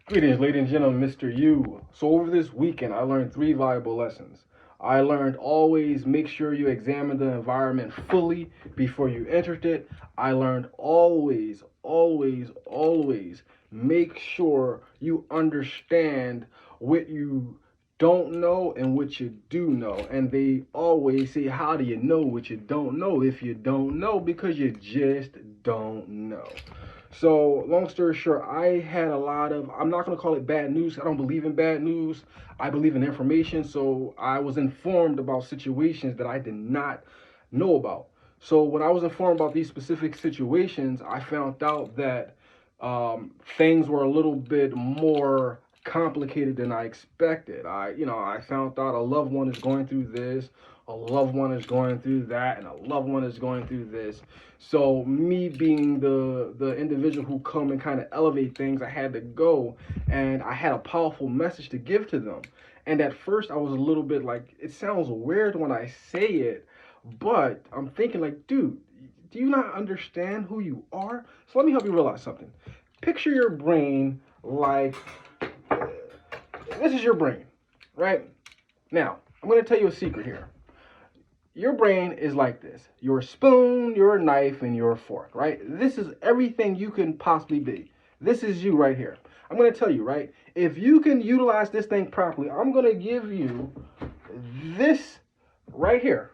Greetings, ladies and gentlemen, Mr. U. So, over this weekend, I learned three valuable lessons. I learned always make sure you examine the environment fully before you entered it. I learned always make sure you understand what you don't know and what you do know. And they always say, how do you know what you don't know if you don't know? Because you just don't know. So, long story short, I had a lot of, I'm not going to call it bad news. I don't believe in bad news. I believe in information. So, I was informed about situations that I did not know about. So, when I was informed about these specific situations, I found out that things were a little bit more complicated than I expected. I found out a loved one is going through this, a loved one is going through that, and a loved one is going through this. So me being the individual who come and kind of elevate things, I had to go, and I had a powerful message to give to them. And at first, I was a little bit like, it sounds weird when I say it, but I'm thinking like, dude, do you not understand who you are? So let me help you realize something. Picture your brain like this is your brain, right? Now, I'm going to tell you a secret here. Your brain is like this: your spoon, your knife, and your fork, right? This is everything you can possibly be. This is you right here. I'm going to tell you, right? If you can utilize this thing properly, I'm going to give you this right here.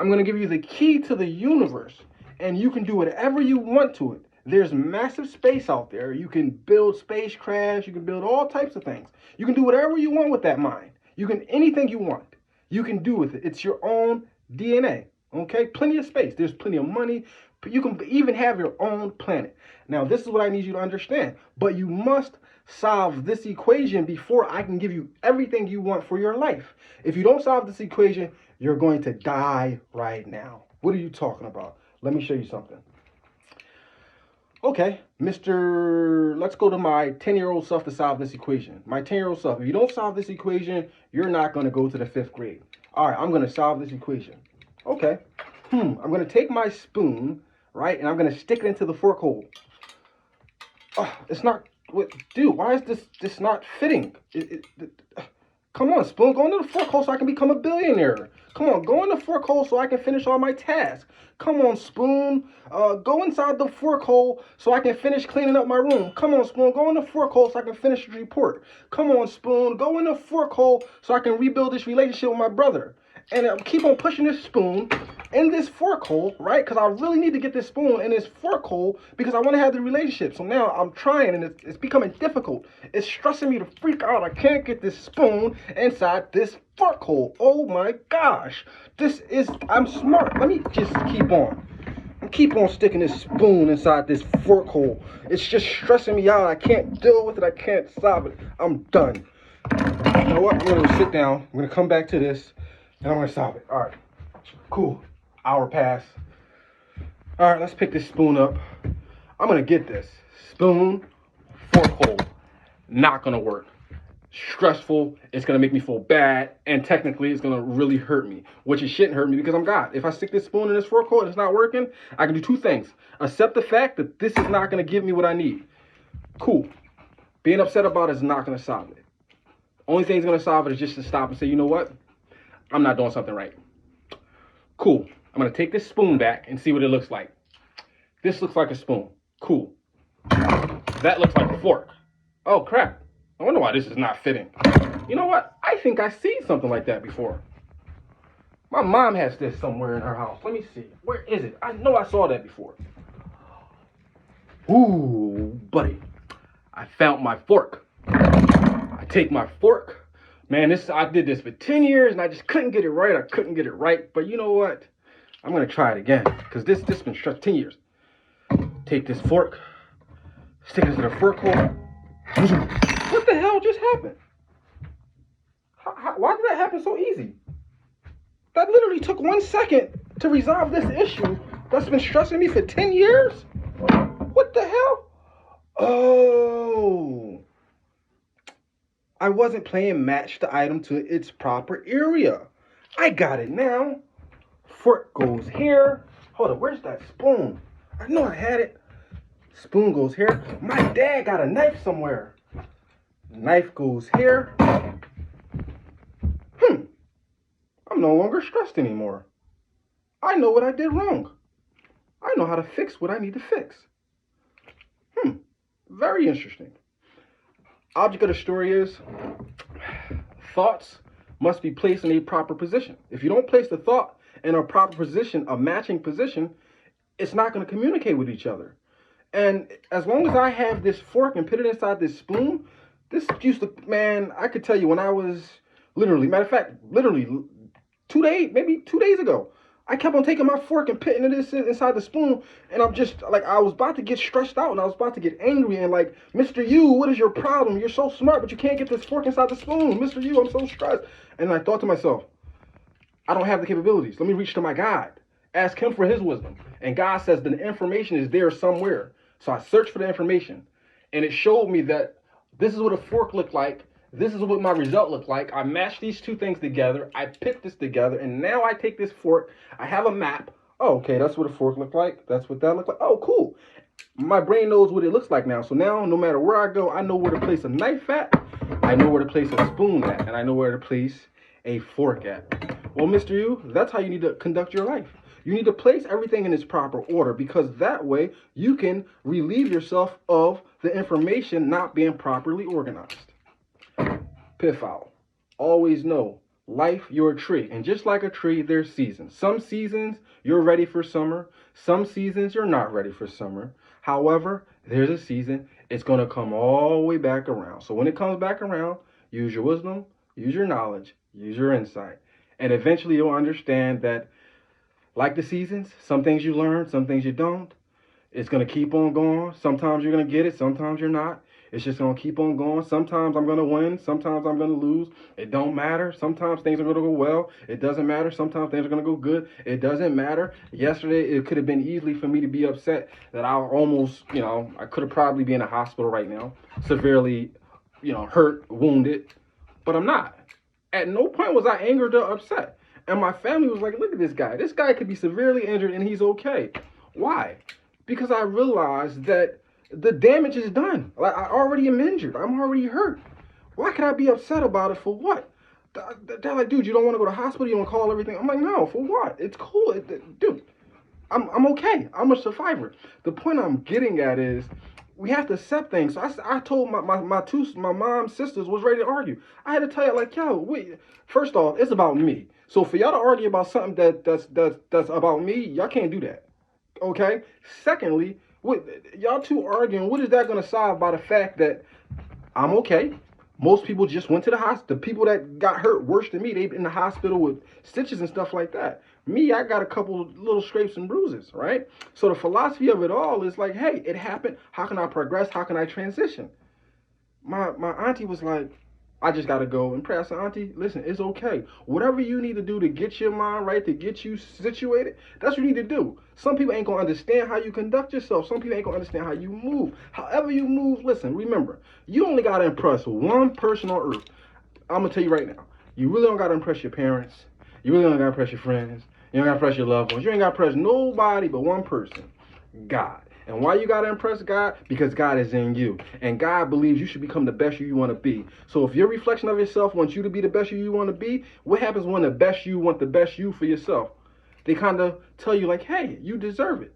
I'm going to give you the key to the universe, and you can do whatever you want to it. There's massive space out there. You can build spacecrafts. You can build all types of things. You can do whatever you want with that mind. You can anything you want. You can do with it. It's your own DNA. Okay, plenty of space. There's plenty of money. You can even have your own planet. Now, this is what I need you to understand. But you must solve this equation before I can give you everything you want for your life. If you don't solve this equation, you're going to die right now. What are you talking about? Let me show you something. Okay, let's go to my 10-year-old self to solve this equation. My 10-year-old self, if you don't solve this equation, you're not going to go to the 5th grade. All right, I'm going to solve this equation. Okay, I'm going to take my spoon, right, and I'm going to stick it into the fork hole. Oh, it's not, dude, why is this not fitting? Come on, spoon, go into the fork hole so I can become a billionaire. Come on, go in the fork hole so I can finish all my tasks. Come on, spoon, go inside the fork hole so I can finish cleaning up my room. Come on, spoon, go in the fork hole so I can finish the report. Come on, spoon, go in the fork hole so I can rebuild this relationship with my brother. And keep on pushing this spoon in this fork hole, right? Because I really need to get this spoon in this fork hole because I want to have the relationship. So now I'm trying and it's becoming difficult. It's stressing me to freak out. I can't get this spoon inside this fork hole. Oh my gosh. I'm smart. Let me just keep on sticking this spoon inside this fork hole. It's just stressing me out. I can't deal with it. I can't solve it. I'm done. You know what? I'm going to sit down. I'm going to come back to this and I'm going to solve it. All right. Cool. Hour pass. All right, let's pick this spoon up. I'm going to get this. Spoon, fork hole. Not going to work. Stressful. It's going to make me feel bad. And technically, it's going to really hurt me. Which it shouldn't hurt me because I'm God. If I stick this spoon in this fork hole and it's not working, I can do two things. Accept the fact that this is not going to give me what I need. Cool. Being upset about it is not going to solve it. Only thing that's going to solve it is just to stop and say, you know what? I'm not doing something right. Cool. I'm going to take this spoon back and see what it looks like. This looks like a spoon. Cool. That looks like a fork. Oh, crap. I wonder why this is not fitting. You know what? I think I've seen something like that before. My mom has this somewhere in her house. Let me see. Where is it? I know I saw that before. Ooh, buddy. I found my fork. I take my fork. Man, I did this for 10 years and I just couldn't get it right. I couldn't get it right. But you know what? I'm going to try it again because this been stressed 10 years. Take this fork, stick it into the fork hole. What the hell just happened? Why did that happen so easy? That literally took 1 second to resolve this issue that's been stressing me for 10 years? What the hell? Oh. I wasn't playing match the item to its proper area. I got it now. Fork goes here. Hold on, where's that spoon? I know I had it. Spoon goes here. My dad got a knife somewhere. Knife goes here. I'm no longer stressed anymore. I know what I did wrong. I know how to fix what I need to fix. Very interesting. Object of the story is thoughts must be placed in a proper position. If you don't place the thought in a proper position, a matching position, it's not going to communicate with each other. And as long as I have this fork and put it inside this spoon, this used to, man, I could tell you when I was matter of fact, literally 2 days ago, I kept on taking my fork and putting it inside the spoon, and I'm just like, I was about to get stressed out and I was about to get angry and like, Mr. Yu, what is your problem? You're so smart, but you can't get this fork inside the spoon. Mr. Yu, I'm so stressed. And I thought to myself, I don't have the capabilities. Let me reach to my God. Ask him for his wisdom. And God says the information is there somewhere. So I searched for the information, and it showed me that this is what a fork looked like. This is what my result looked like. I matched these two things together. I put this together, and now I take this fork. I have a map. Oh, okay, that's what a fork looked like. That's what that looked like. Oh, cool. My brain knows what it looks like now. So now, no matter where I go, I know where to place a knife at. I know where to place a spoon at, and I know where to place a fork at. Well, Mr. Yu, that's how you need to conduct your life. You need to place everything in its proper order, because that way you can relieve yourself of the information not being properly organized. Pitfall. Always know, life, you're a tree. And just like a tree, there's seasons. Some seasons you're ready for summer. Some seasons you're not ready for summer. However, there's a season, it's going to come all the way back around. So when it comes back around, use your wisdom, use your knowledge, use your insight. And eventually you'll understand that, like the seasons, some things you learn, some things you don't. It's going to keep on going. Sometimes you're going to get it, sometimes you're not. It's just going to keep on going. Sometimes I'm going to win, sometimes I'm going to lose. It don't matter. Sometimes things are going to go well. It doesn't matter. Sometimes things are going to go good. It doesn't matter. Yesterday, it could have been easily for me to be upset that I almost, I could have probably been in a hospital right now, severely, hurt, wounded, but I'm not. At no point was I angered or upset. And my family was like, look at this guy. This guy could be severely injured and he's okay. Why? Because I realized that the damage is done. Like, I already am injured. I'm already hurt. Why could I be upset about it? For what? They're like, dude, you don't want to go to the hospital? You don't call everything? I'm like, no, for what? It's cool. Dude, I'm okay. I'm a survivor. The point I'm getting at is we have to accept things. So I told my mom's sisters was ready to argue. I had to tell you, like, yo, wait. First off, it's about me. So for y'all to argue about something that's about me, y'all can't do that. Okay? Secondly, y'all two arguing, what is that going to solve by the fact that I'm okay? Most people just went to the hospital. The people that got hurt worse than me, they've in the hospital with stitches and stuff like that. Me, I got a couple little scrapes and bruises, right? So the philosophy of it all is like, hey, it happened. How can I progress? How can I transition? My auntie was like, I just got to go and pray. I said, auntie, listen, it's okay. Whatever you need to do to get your mind right, to get you situated, that's what you need to do. Some people ain't going to understand how you conduct yourself. Some people ain't going to understand how you move. However you move, listen, remember, you only got to impress one person on earth. I'm going to tell you right now, you really don't got to impress your parents. You really don't got to impress your friends. You don't got to impress your loved ones. You ain't got to impress nobody but one person, God. And why you got to impress God? Because God is in you. And God believes you should become the best you want to be. So if your reflection of yourself wants you to be the best you want to be, what happens when the best you want the best you for yourself? They kind of tell you like, hey, you deserve it.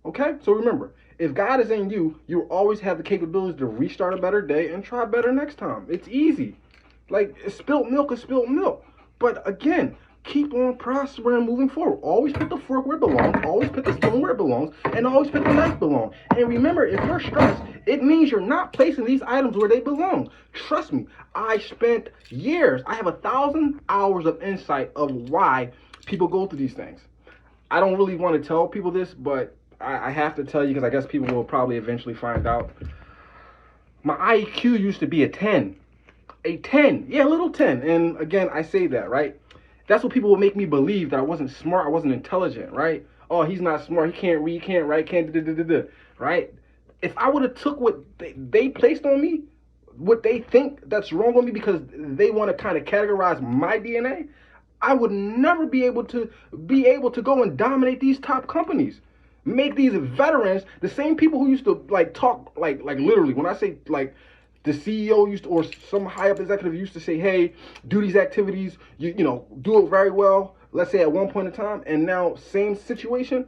Okay? So remember, if God is in you, you always have the capability to restart a better day and try better next time. It's easy. Like, spilt milk is spilt milk. But again, keep on prospering, moving forward. Always put the fork where it belongs. Always put the spoon where it belongs. And always put the knife belong. And remember, if you're stressed, it means you're not placing these items where they belong. Trust me, I spent years. I have 1,000 hours of insight of why people go through these things. I don't really want to tell people this, but I have to tell you because I guess people will probably eventually find out. My IQ used to be a 10. A 10. Yeah, a little 10. And again, I say that, right? That's what people would make me believe, that I wasn't smart, I wasn't intelligent, right? Oh, he's not smart, he can't read, can't write, can't da-da-da-da-da, right? If I would have took what they placed on me, what they think that's wrong with me because they want to kind of categorize my DNA, I would never be able to go and dominate these top companies. Make these veterans, the same people who used to like talk like literally, when I say like The CEO used to, or some high up executive used to say, hey, do these activities, you know, do it very well, let's say at one point in time, and now same situation,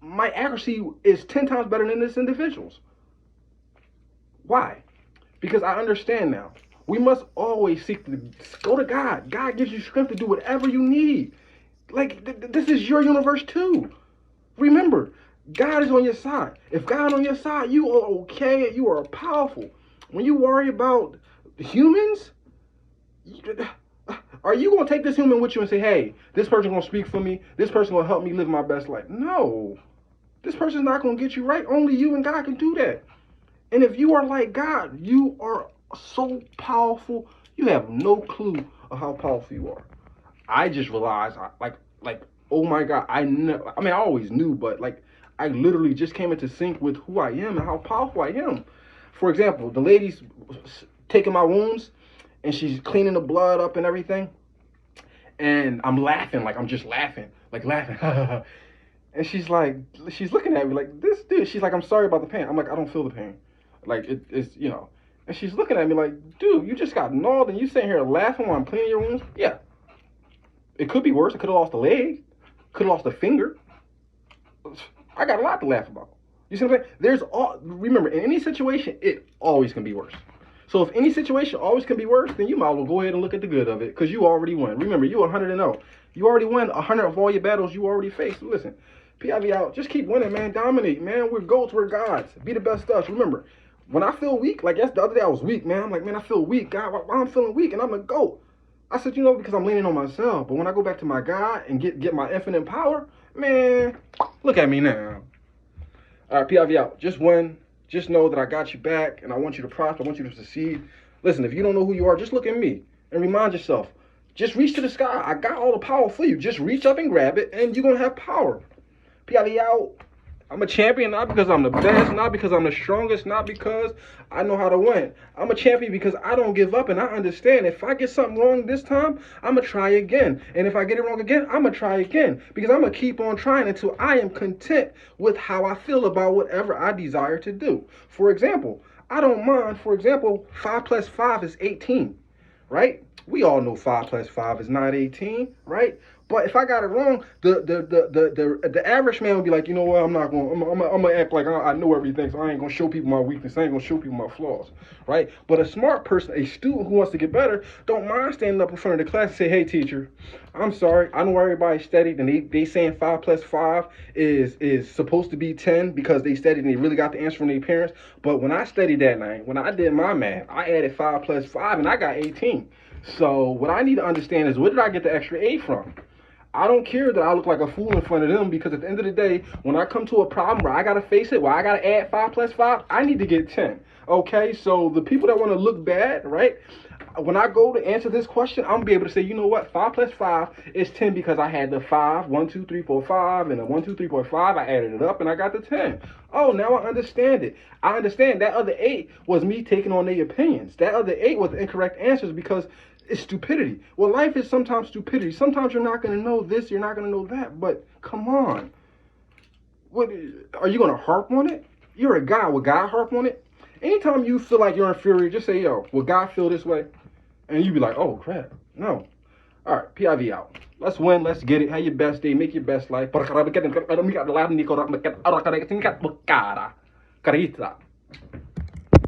my accuracy is 10 times better than this individual's. Why? Because I understand now. We must always seek to go to God. God gives you strength to do whatever you need. Like, this is your universe too. Remember, God is on your side. If God is on your side, you are okay. You are powerful. When you worry about humans, are you going to take this human with you and say, hey, this person going to speak for me? This person will help me live my best life? No. This person's not going to get you right. Only you and God can do that. And if you are like God, you are so powerful. You have no clue of how powerful you are. I just realized, oh my God, I always knew, but like, I literally just came into sync with who I am and how powerful I am. For example, the lady's taking my wounds and she's cleaning the blood up and everything. And I'm laughing, like I'm just laughing. And she's looking at me like, this dude, she's like, I'm sorry about the pain. I'm like, I don't feel the pain. Like it's, you know. And she's looking at me like, dude, you just got gnawed and you sitting here laughing while I'm cleaning your wounds? Yeah. It could be worse. I could have lost a leg. Could have lost a finger. I got a lot to laugh about. You see what I'm saying? Remember, in any situation, it always can be worse. So if any situation always can be worse, then you might as well go ahead and look at the good of it, because you already won. Remember, you 100-0. You already won 100 of all your battles you already faced. Listen, PIV out. Just keep winning, man. Dominate, man. We're goats. We're gods. Be the best us. Remember, when I feel weak, like the other day I was weak, man. I'm like, man, I feel weak. God, why I'm feeling weak? And I'm a goat. I said, you know, because I'm leaning on myself. But when I go back to my God and get my infinite power, man, look at me now. All right, PIV out. Just win. Just know that I got you back, and I want you to prosper. I want you to succeed. Listen, if you don't know who you are, just look at me and remind yourself. Just reach to the sky. I got all the power for you. Just reach up and grab it, and you're going to have power. PIV out. I'm a champion not because I'm the best, not because I'm the strongest, not because I know how to win. I'm a champion because I don't give up, and I understand if I get something wrong this time, I'm going to try again. And if I get it wrong again, I'm going to try again, because I'm going to keep on trying until I am content with how I feel about whatever I desire to do. For example, I don't mind, 5 plus 5 is 18, right? We all know 5 plus 5 is not 18, right? But if I got it wrong, the average man would be like, you know what, I'm gonna act like I know everything, so I ain't gonna show people my weakness, I ain't gonna show people my flaws, right? But a smart person, a student who wants to get better, don't mind standing up in front of the class and say, hey teacher, I'm sorry, I know everybody studied and they saying 5 plus 5 is supposed to be 10 because they studied and they really got the answer from their parents. But when I studied that night, when I did my math, I added 5 plus 5 and I got 18. So what I need to understand is, where did I get the extra 8 from? I don't care that I look like a fool in front of them, because at the end of the day, when I come to a problem where I got to face it, where I got to add 5 plus 5, I need to get 10. Okay, so the people that want to look bad, right? When I go to answer this question, I'm going to be able to say, you know what, 5 plus 5 is 10 because I had the 5, 1, 2, 3, 4, 5, and the 1, 2, 3, 4, 5. I added it up and I got the 10. Oh, now I understand it. I understand that other 8 was me taking on their opinions. That other 8 was the incorrect answers because it's stupidity. Well, life is sometimes stupidity. Sometimes you're not going to know this, you're not going to know that. But come on. What, are you going to harp on it? You're a guy. Will God harp on it? Anytime you feel like you're inferior, just say, yo, will God feel this way? And you be like, oh, crap. No. All right, PIV out. Let's win. Let's get it. Have your best day. Make your best life. Carita.